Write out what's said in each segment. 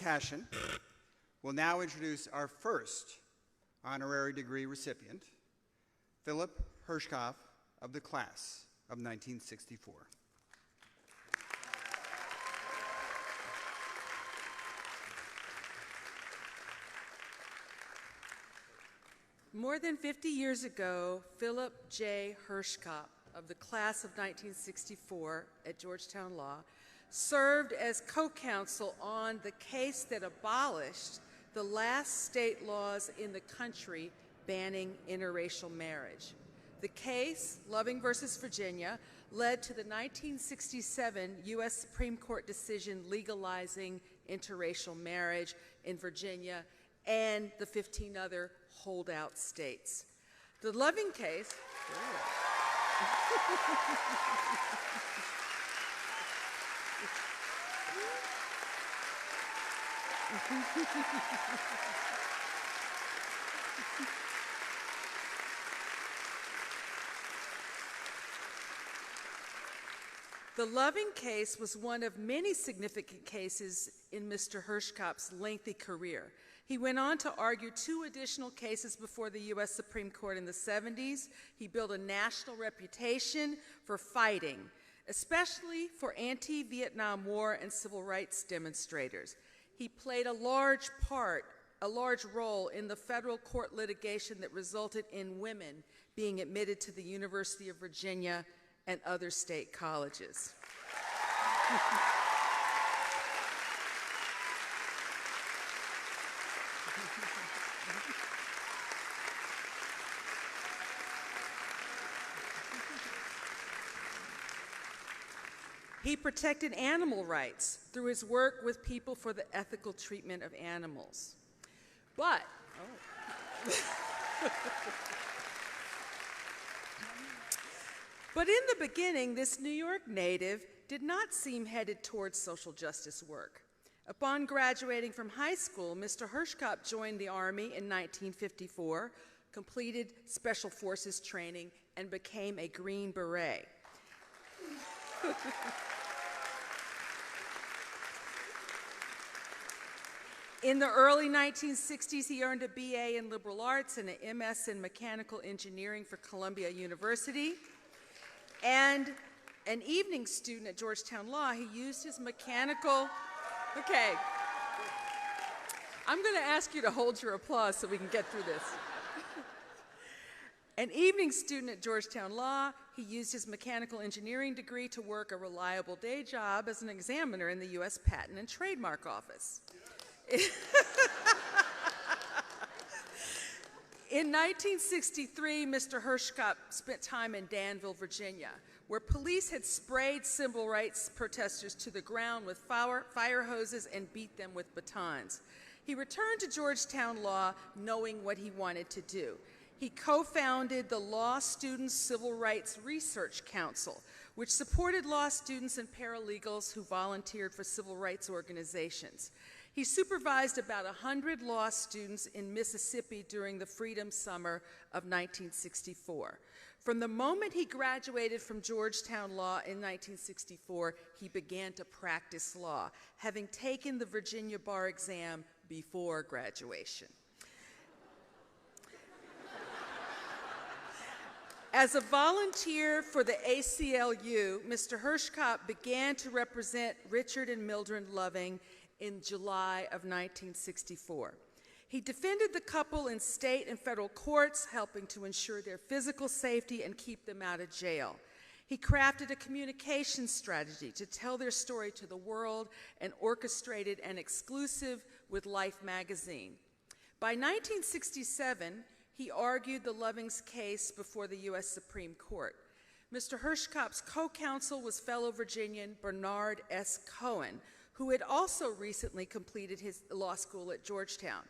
Cashin will now introduce our first honorary degree recipient, Philip Hirschkopf of the class of 1964. More than 50 years ago, Philip J. Hirschkopf of the class of 1964 at Georgetown Law served as co-counsel on the case that abolished the last state laws in the country banning interracial marriage. The case, Loving versus Virginia, led to the 1967 U.S. Supreme Court decision legalizing interracial marriage in Virginia and the 15 other holdout states. The Loving case, the Loving case was one of many significant cases in Mr. Hirschkopf's lengthy career. He went on to argue 2 additional cases before the U.S. Supreme Court in the 70s. He built a national reputation for fighting, especially for anti-Vietnam War and civil rights demonstrators. He played a large role in the federal court litigation that resulted in women being admitted to the University of Virginia and other state colleges. He protected animal rights through his work with People for the Ethical Treatment of Animals. But in the beginning, this New York native did not seem headed towards social justice work. Upon graduating from high school, Mr. Hirschkopf joined the Army in 1954, completed Special Forces training, and became a Green Beret. In the early 1960s, he earned a BA in liberal arts and an MS in mechanical engineering for Columbia University. And an evening student at Georgetown Law, he used his mechanical, okay. I'm going to ask you to hold your applause so we can get through this. An evening student at Georgetown Law, he used his mechanical engineering degree to work a reliable day job as an examiner in the U.S. Patent and Trademark Office. In 1963, Mr. Hirschkopf spent time in Danville, Virginia, where police had sprayed civil rights protesters to the ground with fire hoses and beat them with batons. He returned to Georgetown Law knowing what he wanted to do. He co-founded the Law Students Civil Rights Research Council, which supported law students and paralegals who volunteered for civil rights organizations. He supervised about 100 law students in Mississippi during the Freedom Summer of 1964. From the moment he graduated from Georgetown Law in 1964, he began to practice law, having taken the Virginia bar exam before graduation. As a volunteer for the ACLU, Mr. Hirschkopf began to represent Richard and Mildred Loving in July of 1964. He defended the couple in state and federal courts, helping to ensure their physical safety and keep them out of jail. He crafted a communication strategy to tell their story to the world and orchestrated an exclusive with Life magazine. By 1967, he argued the Lovings case before the U.S. Supreme Court. Mr. Hirschkopf's co-counsel was fellow Virginian Bernard S. Cohen, who had also recently completed his law school at Georgetown.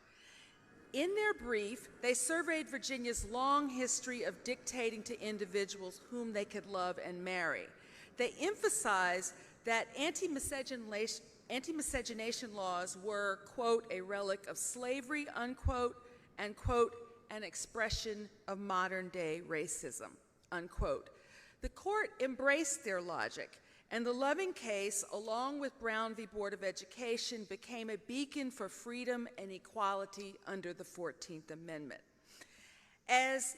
In their brief, they surveyed Virginia's long history of dictating to individuals whom they could love and marry. They emphasized that anti-miscegenation laws were, quote, a relic of slavery, unquote, and, quote, an expression of modern-day racism, unquote. The court embraced their logic And the Loving case, along with Brown v. Board of Education, became a beacon for freedom and equality under the 14th Amendment. As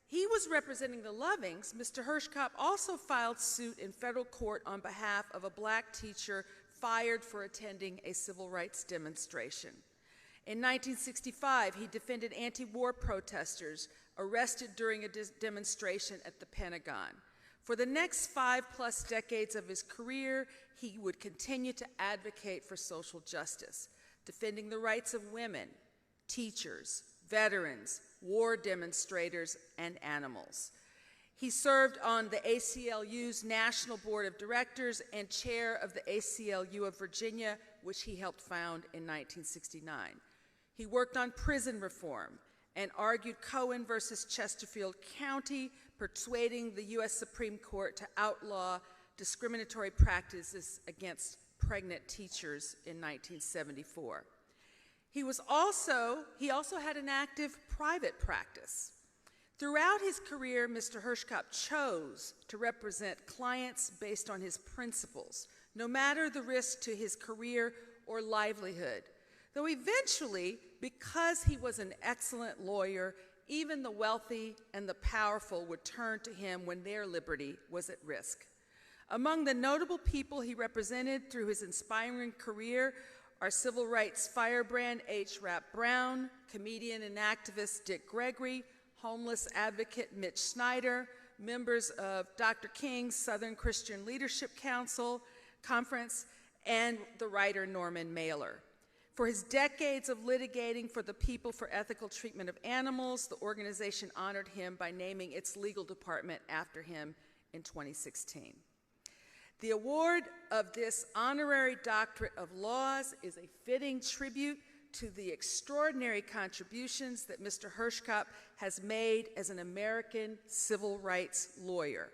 he was representing the Lovings, Mr. Hirschkopf also filed suit in federal court on behalf of a black teacher fired for attending a civil rights demonstration. In 1965, he defended anti-war protesters arrested during a demonstration at the Pentagon. For the next 5+ decades of his career, he would continue to advocate for social justice, defending the rights of women, teachers, veterans, war demonstrators, and animals. He served on the ACLU's National Board of Directors and chair of the ACLU of Virginia, which he helped found in 1969. He worked on prison reform and argued Cohen versus Chesterfield County, persuading the U.S. Supreme Court to outlaw discriminatory practices against pregnant teachers in 1974. He also had an active private practice. Throughout his career, Mr. Hirschkopf chose to represent clients based on his principles, no matter the risk to his career or livelihood. Though eventually, because he was an excellent lawyer, even the wealthy and the powerful would turn to him when their liberty was at risk. Among the notable people he represented through his inspiring career are civil rights firebrand H. Rap Brown, comedian and activist Dick Gregory, homeless advocate Mitch Snyder, members of Dr. King's Southern Christian Leadership Council Conference, and the writer Norman Mailer. For his decades of litigating for the People for Ethical Treatment of Animals, the organization honored him by naming its legal department after him in 2016. The award of this honorary doctorate of laws is a fitting tribute to the extraordinary contributions that Mr. Hirschkopf has made as an American civil rights lawyer.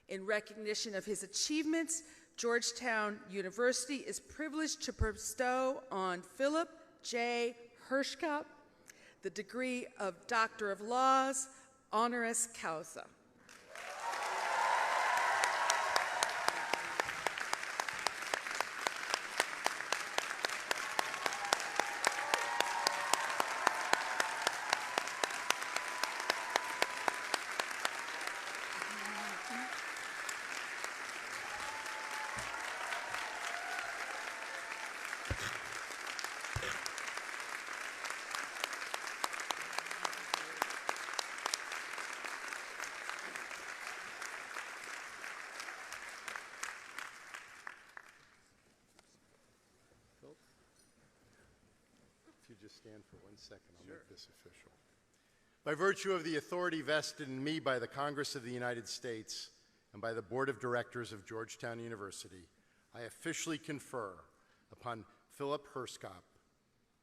In recognition of his achievements, Georgetown University is privileged to bestow on Philip J. Hirschkopf the degree of Doctor of Laws, honoris causa. Just stand for 1 second. I'll make this official. By virtue of the authority vested in me by the Congress of the United States and by the Board of Directors of Georgetown University, I officially confer upon Philip Hirschkopf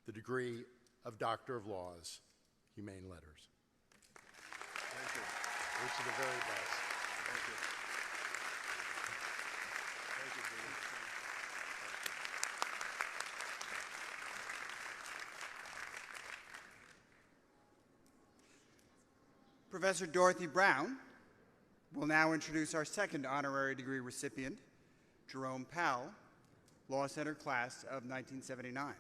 the degree of Doctor of Laws, Humane Letters. Thank you. Wish you the very best. Thank you. Thank you, Dean. Professor Dorothy Brown will now introduce our second honorary degree recipient, Jerome Powell, Law Center class of 1979.